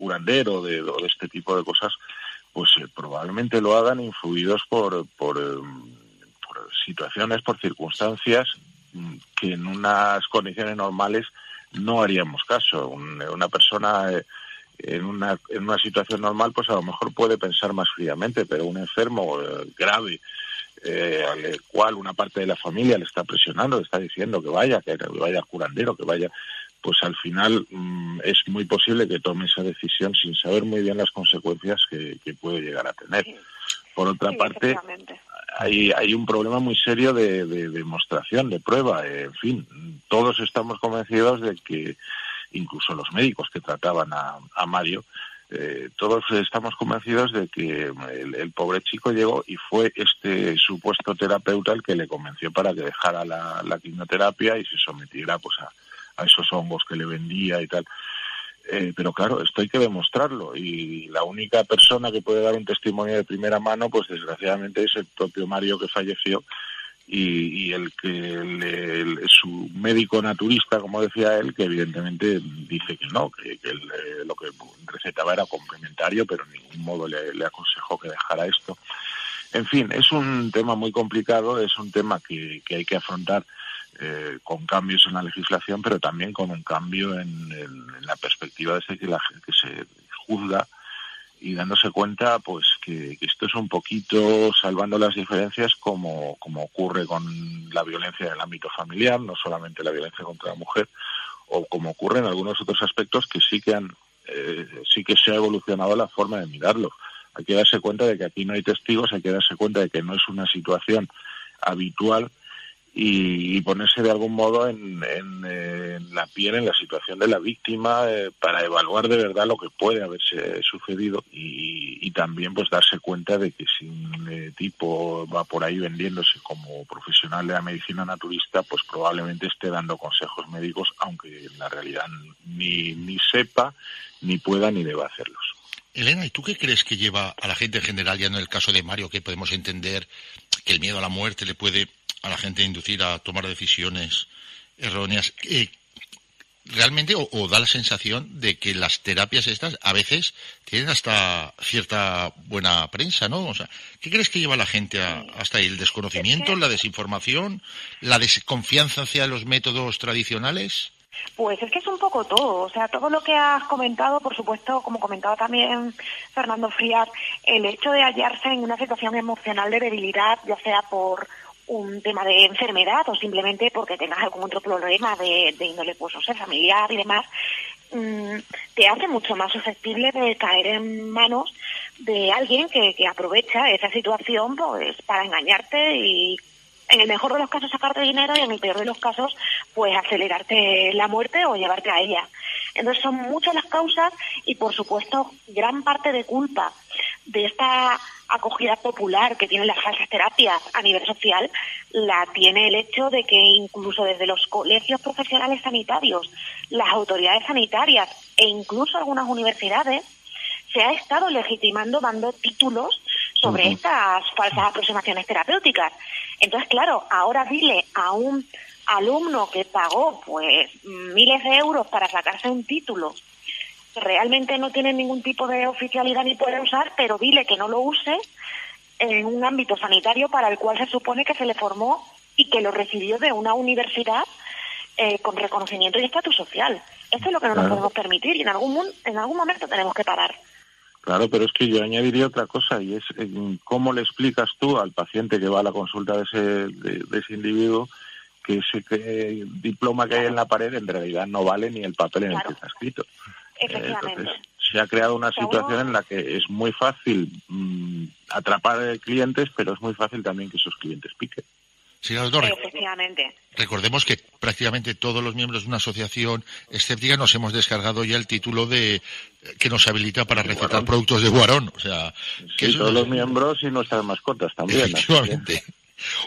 curandero, o de este tipo de cosas, pues probablemente lo hagan influidos por situaciones, por circunstancias que en unas condiciones normales no haríamos caso. Una persona en una situación normal, pues a lo mejor puede pensar más fríamente, pero un enfermo grave, al cual una parte de la familia le está presionando, le está diciendo que vaya al curandero, que vaya, pues al final es muy posible que tome esa decisión sin saber muy bien las consecuencias que puede llegar a tener. Por otra parte, hay un problema muy serio de demostración, de prueba. En fin, todos estamos convencidos de que, incluso los médicos que trataban a Mario, todos estamos convencidos de que el pobre chico llegó y fue este supuesto terapeuta el que le convenció para que dejara la quimioterapia y se sometiera pues a esos hongos que le vendía y tal. Pero claro, esto hay que demostrarlo, y la única persona que puede dar un testimonio de primera mano, pues desgraciadamente es el propio Mario, que falleció, y su médico naturista, como decía él, que evidentemente dice que no, que lo que recetaba era complementario, pero en ningún modo le aconsejó que dejara esto. En fin, es un tema muy complicado, es un tema que hay que afrontar con cambios en la legislación, pero también con un cambio en la perspectiva de que se juzga, y dándose cuenta pues que esto es un poquito, salvando las diferencias, como ocurre con la violencia en el ámbito familiar, no solamente la violencia contra la mujer, o como ocurre en algunos otros aspectos que sí que se ha evolucionado la forma de mirarlo. Hay que darse cuenta de que aquí no hay testigos, hay que darse cuenta de que no es una situación habitual, y ponerse de algún modo en la piel, en la situación de la víctima, para evaluar de verdad lo que puede haberse sucedido, y también pues darse cuenta de que si un tipo va por ahí vendiéndose como profesional de la medicina naturista, pues probablemente esté dando consejos médicos, aunque en la realidad ni sepa, ni pueda, ni deba hacerlos. Elena, ¿y tú qué crees que lleva a la gente en general, ya no en el caso de Mario, que podemos entender que el miedo a la muerte le puede a la gente inducir a tomar decisiones erróneas? Realmente, o da la sensación de que las terapias estas a veces tienen hasta cierta buena prensa, ¿no? O sea, ¿qué crees que lleva a la gente hasta ahí? ¿El desconocimiento, la desinformación, la desconfianza hacia los métodos tradicionales? Pues es que es un poco todo, o sea, todo lo que has comentado, por supuesto, como comentaba también Fernando Friar, el hecho de hallarse en una situación emocional de debilidad, ya sea por un tema de enfermedad o simplemente porque tengas algún otro problema de índole, pues, no sé, familiar y demás, te hace mucho más susceptible de caer en manos de alguien que aprovecha esa situación pues para engañarte y, en el mejor de los casos, sacarte dinero, y en el peor de los casos, pues acelerarte la muerte o llevarte a ella. Entonces son muchas las causas, y por supuesto gran parte de culpa de esta acogida popular que tienen las falsas terapias a nivel social la tiene el hecho de que incluso desde los colegios profesionales sanitarios, las autoridades sanitarias e incluso algunas universidades se ha estado legitimando dando títulos sobre estas falsas aproximaciones terapéuticas. Entonces, claro, ahora dile a un alumno que pagó pues miles de euros para sacarse un título que realmente no tiene ningún tipo de oficialidad ni puede usar, pero dile que no lo use en un ámbito sanitario para el cual se supone que se le formó y que lo recibió de una universidad con reconocimiento y estatus social. Esto es lo que no nos podemos permitir, y en algún momento tenemos que parar. Claro, pero es que yo añadiría otra cosa, y es cómo le explicas tú al paciente que va a la consulta de ese individuo que ese diploma que hay en la pared en realidad no vale ni el papel en el que está escrito. Efectivamente. Entonces, se ha creado una situación en la que es muy fácil atrapar clientes, pero es muy fácil también que esos clientes piquen. Sí, doctor. Efectivamente. Recordemos que prácticamente todos los miembros de una asociación escéptica nos hemos descargado ya el título que nos habilita para recetar productos de Guarón. O sea, que sí, todos los miembros y nuestras mascotas también. Efectivamente.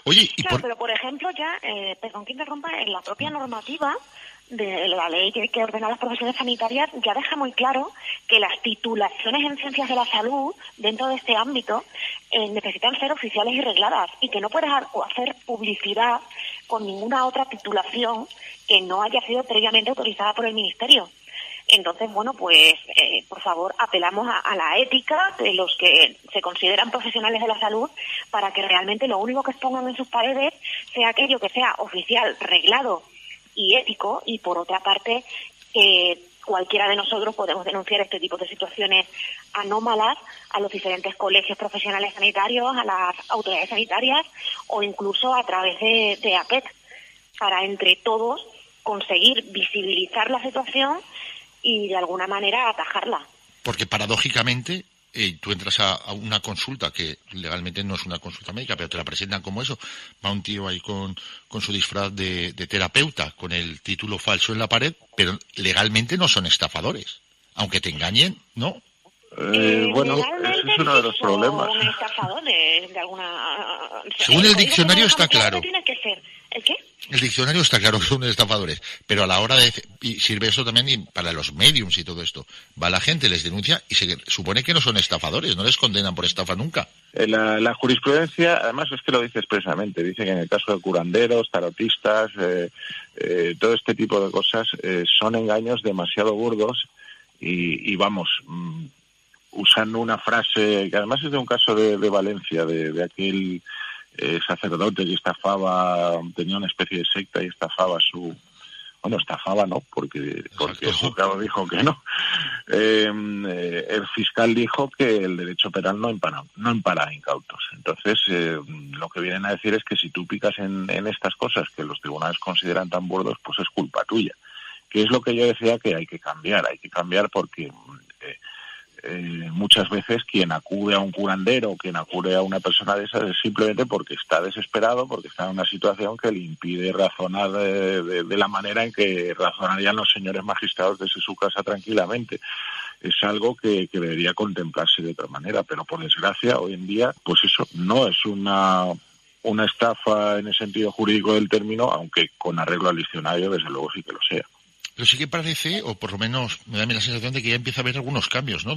Oye, claro, pero por ejemplo ya, perdón que interrumpa, en la propia normativa de la ley que ordena las profesiones sanitarias ya deja muy claro que las titulaciones en ciencias de la salud dentro de este ámbito necesitan ser oficiales y regladas, y que no puedes hacer publicidad con ninguna otra titulación que no haya sido previamente autorizada por el Ministerio. Entonces, bueno, pues por favor apelamos a la ética de los que se consideran profesionales de la salud para que realmente lo único que expongan en sus paredes sea aquello que sea oficial, reglado y ético, y por otra parte cualquiera de nosotros podemos denunciar este tipo de situaciones anómalas a los diferentes colegios profesionales sanitarios, a las autoridades sanitarias o incluso a través de APET, para entre todos conseguir visibilizar la situación y de alguna manera atajarla. Porque paradójicamente tú entras a una consulta que legalmente no es una consulta médica, pero te la presentan como eso. Va un tío ahí con su disfraz de terapeuta, con el título falso en la pared, pero legalmente no son estafadores. Aunque te engañen, ¿no? Bueno, ese es uno de los problemas. Son estafadores de alguna... Según el diccionario está claro. Tiene que ser. ¿El qué? El diccionario está claro que son estafadores, pero a la hora de... Y sirve eso también para los mediums y todo esto. Va la gente, les denuncia y se supone que no son estafadores, no les condenan por estafa nunca. La jurisprudencia, además es que lo dice expresamente, dice que en el caso de curanderos, tarotistas, todo este tipo de cosas son engaños demasiado burdos y vamos... usando una frase que además es de un caso de Valencia, de aquel sacerdote que estafaba, tenía una especie de secta y estafaba estafaba no, porque el juzgado dijo que no. El fiscal dijo que el derecho penal no empara incautos. Entonces, lo que vienen a decir es que si tú picas en estas cosas que los tribunales consideran tan burdos, pues es culpa tuya. Que es lo que yo decía que hay que cambiar porque... muchas veces quien acude a un curandero o quien acude a una persona de esas es simplemente porque está desesperado, porque está en una situación que le impide razonar de la manera en que razonarían los señores magistrados desde su casa tranquilamente. Es algo que debería contemplarse de otra manera, pero por desgracia hoy en día pues eso no es una estafa en el sentido jurídico del término, aunque con arreglo al diccionario desde luego sí que lo sea. Pero sí que parece, o por lo menos me da la sensación de que ya empieza a haber algunos cambios, ¿no?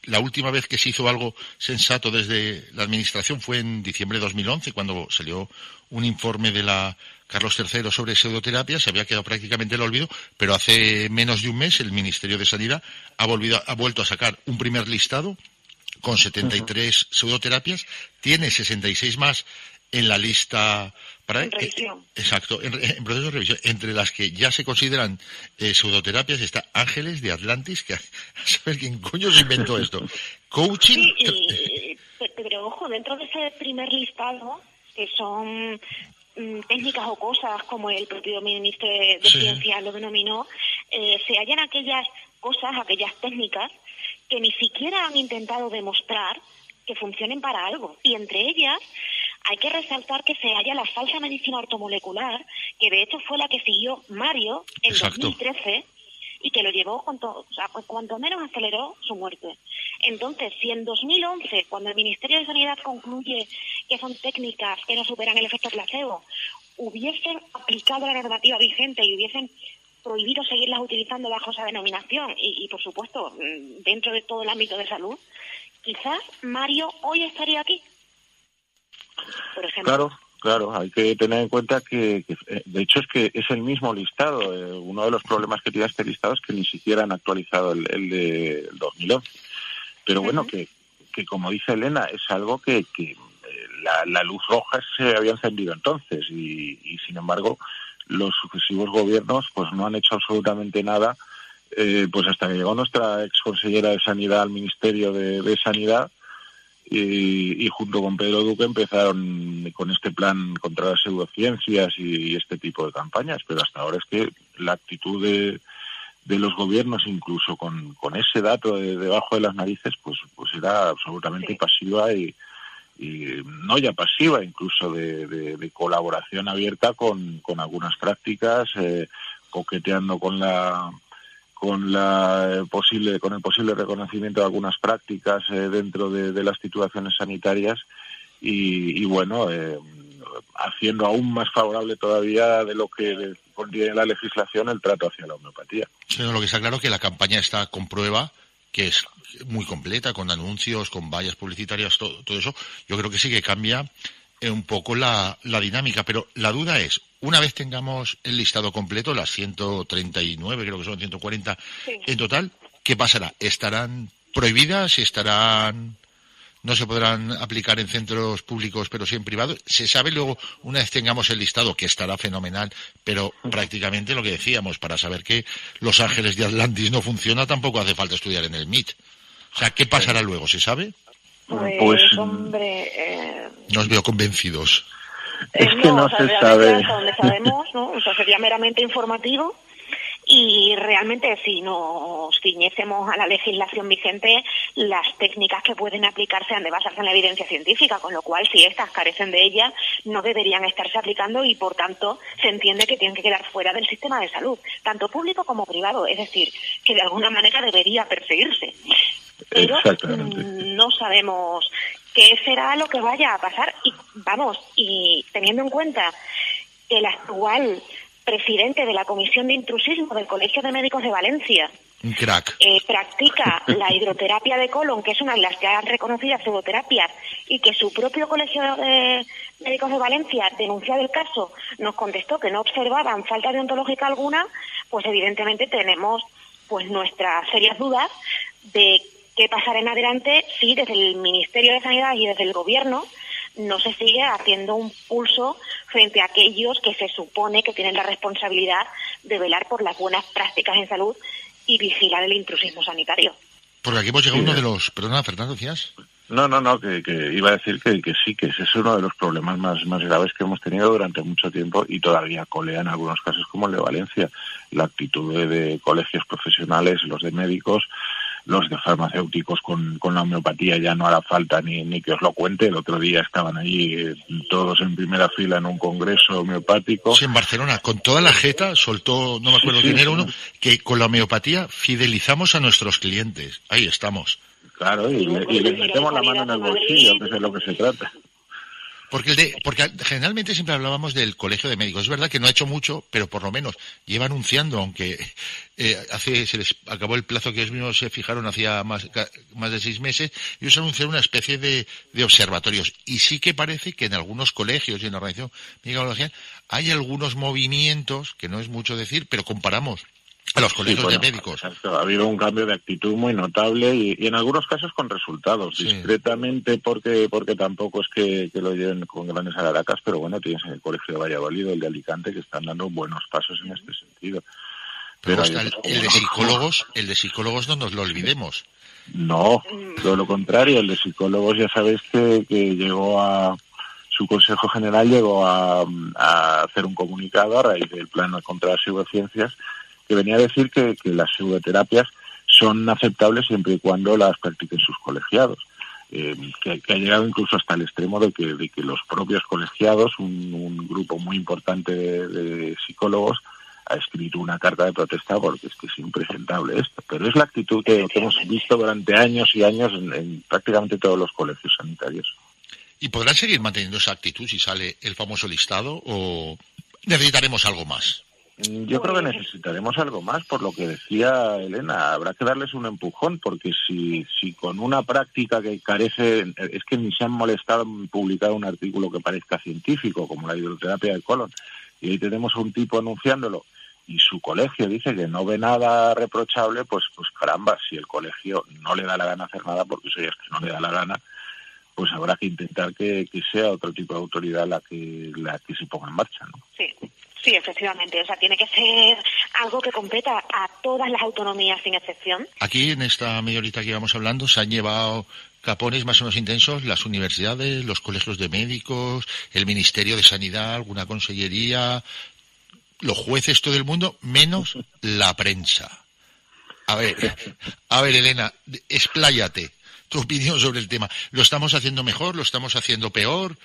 La última vez que se hizo algo sensato desde la Administración fue en diciembre de 2011, cuando salió un informe de la Carlos III sobre pseudoterapia. Se había quedado prácticamente en el olvido, pero hace menos de un mes el Ministerio de Sanidad ha vuelto a sacar un primer listado con 73 pseudoterapias, tiene 66 más en la lista para revisión. Exacto, en proceso de revisión. Entre las que ya se consideran pseudoterapias está Ángeles de Atlantis, que a saber quién coño se inventó esto. Coaching. Sí, pero ojo, dentro de ese primer listado, que son técnicas o cosas, como el propio ministro de Ciencia lo denominó, se hallan aquellas cosas, aquellas técnicas que ni siquiera han intentado demostrar que funcionen para algo. Y entre ellas hay que resaltar que se halla la falsa medicina ortomolecular, que de hecho fue la que siguió Mario en 2013 y que lo llevó cuanto menos aceleró su muerte. Entonces, si en 2011, cuando el Ministerio de Sanidad concluye que son técnicas que no superan el efecto placebo, hubiesen aplicado la normativa vigente y hubiesen prohibido seguirlas utilizando bajo esa denominación y por supuesto, dentro de todo el ámbito de salud, quizás Mario hoy estaría aquí. Por ejemplo. Claro, hay que tener en cuenta que de hecho es que es el mismo listado. Uno de los problemas que tiene este listado es que ni siquiera han actualizado el de 2011. Pero bueno, que como dice Elena, es algo que la luz roja se había encendido entonces y sin embargo los sucesivos gobiernos pues no han hecho absolutamente nada, pues hasta que llegó nuestra ex consellera de Sanidad al Ministerio de Sanidad. Y junto con Pedro Duque empezaron con este plan contra las pseudociencias y este tipo de campañas, pero hasta ahora es que la actitud de los gobiernos, incluso con ese dato debajo de las narices, pues era absolutamente pasiva y no ya pasiva, incluso de colaboración abierta con algunas prácticas, coqueteando con el posible reconocimiento de algunas prácticas dentro de las titulaciones sanitarias y bueno, haciendo aún más favorable todavía de lo que contiene la legislación el trato hacia la homeopatía. Sí, lo que está claro que la campaña está con prueba, que es muy completa, con anuncios, con vallas publicitarias, todo eso. Yo creo que sí que cambia un poco la dinámica, pero la duda es, una vez tengamos el listado completo, las 139, creo que son 140 en total, ¿qué pasará? ¿Estarán prohibidas? ¿No se podrán aplicar en centros públicos pero sí en privados? ¿Se sabe luego, una vez tengamos el listado, que estará fenomenal, pero prácticamente lo que decíamos, para saber que Los Ángeles de Atlantis no funciona, tampoco hace falta estudiar en el MIT? O sea, ¿qué pasará luego? ¿Se sabe? Pues hombre... No os veo convencidos. Es que no se sabe. Hasta donde sabemos, ¿no? O sea, sería meramente informativo. Y realmente, si nos ciñésemos a la legislación vigente, las técnicas que pueden aplicarse han de basarse en la evidencia científica, con lo cual, si estas carecen de ella, no deberían estarse aplicando y, por tanto, se entiende que tienen que quedar fuera del sistema de salud, tanto público como privado. Es decir, que de alguna manera debería perseguirse. Pero no sabemos qué será lo que vaya a pasar. Y teniendo en cuenta que el actual presidente de la Comisión de Intrusismo del Colegio de Médicos de Valencia, un crack, practica la hidroterapia de colon, que es una de las ya reconocidas pseudoterapias, y que su propio Colegio de Médicos de Valencia, denunciado el caso, nos contestó que no observaban falta deontológica alguna, pues evidentemente tenemos pues nuestras serias dudas de qué pasará en adelante si desde el Ministerio de Sanidad y desde el Gobierno no se sigue haciendo un pulso frente a aquellos que se supone que tienen la responsabilidad de velar por las buenas prácticas en salud y vigilar el intrusismo sanitario. Porque aquí hemos llegado a uno de los... Perdona, Fernando, ¿decías? No, que iba a decir que sí, que ese es uno de los problemas más graves que hemos tenido durante mucho tiempo y todavía colea en algunos casos como el de Valencia. La actitud de colegios profesionales, los de médicos, los de farmacéuticos con la homeopatía, ya no hará falta ni que os lo cuente. El otro día estaban allí todos en primera fila en un congreso homeopático. Sí, en Barcelona, con toda la jeta, soltó, no me acuerdo quién era uno, que con la homeopatía fidelizamos a nuestros clientes. Ahí estamos. Claro, y le metemos la mano en el bolsillo, que es de lo que se trata. Porque generalmente siempre hablábamos del Colegio de Médicos. Es verdad que no ha hecho mucho, pero por lo menos lleva anunciando, aunque se les acabó el plazo que ellos mismos se fijaron hacía más de 6 meses, ellos anunciaron una especie de observatorios. Y sí que parece que en algunos colegios y en la Organización Médica hay algunos movimientos, que no es mucho decir, pero comparamos a los colegios de médicos. Exacto. Ha habido un cambio de actitud muy notable y en algunos casos con resultados, discretamente, porque tampoco es que lo lleven con grandes alaracas, pero bueno, tienes en el Colegio de Valladolid, el de Alicante, que están dando buenos pasos en este sentido. Pero el de psicólogos no nos lo olvidemos. No, todo lo contrario, el de psicólogos ya sabéis que llegó a... Su Consejo General llegó a hacer un comunicado a raíz del Plan contra las Pseudociencias, que venía a decir que las pseudoterapias son aceptables siempre y cuando las practiquen sus colegiados, que ha llegado incluso hasta el extremo de que los propios colegiados, un grupo muy importante de psicólogos, ha escrito una carta de protesta porque es que es impresentable esto. Pero es la actitud que hemos visto durante años y años en prácticamente todos los colegios sanitarios. ¿Y podrán seguir manteniendo esa actitud si sale el famoso listado o necesitaremos algo más? Yo creo que necesitaremos algo más, por lo que decía Elena. Habrá que darles un empujón, porque si con una práctica que carece, es que ni se han molestado en publicar un artículo que parezca científico, como la hidroterapia del colon, y ahí tenemos a un tipo anunciándolo, y su colegio dice que no ve nada reprochable, pues caramba, si el colegio no le da la gana hacer nada, porque eso ya es que no le da la gana, pues habrá que intentar que sea otro tipo de autoridad la que se ponga en marcha, ¿no? Sí, efectivamente. O sea, tiene que ser algo que competa a todas las autonomías sin excepción. Aquí, en esta media horita que íbamos hablando, se han llevado capones más o menos intensos las universidades, los colegios de médicos, el Ministerio de Sanidad, alguna consellería, los jueces, todo el mundo, menos la prensa. A ver, Elena, expláyate tu opinión sobre el tema. ¿Lo estamos haciendo mejor? ¿Lo estamos haciendo peor?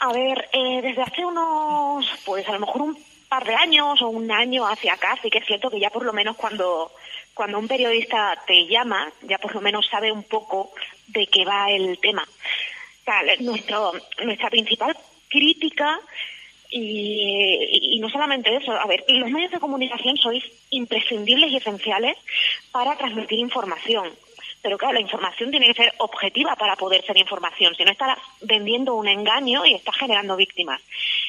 A ver, desde hace unos, pues a lo mejor un par de años o un año hacia acá, sí que es cierto que ya por lo menos cuando un periodista te llama, ya por lo menos sabe un poco de qué va el tema. O sea, nuestra principal crítica, y no solamente eso, a ver, los medios de comunicación sois imprescindibles y esenciales para transmitir información. Pero claro, la información tiene que ser objetiva para poder ser información, si no estás vendiendo un engaño y estás generando víctimas.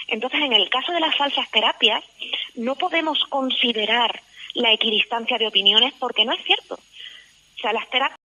Entonces, en el caso de las falsas terapias, no podemos considerar la equidistancia de opiniones porque no es cierto. O sea, las terapias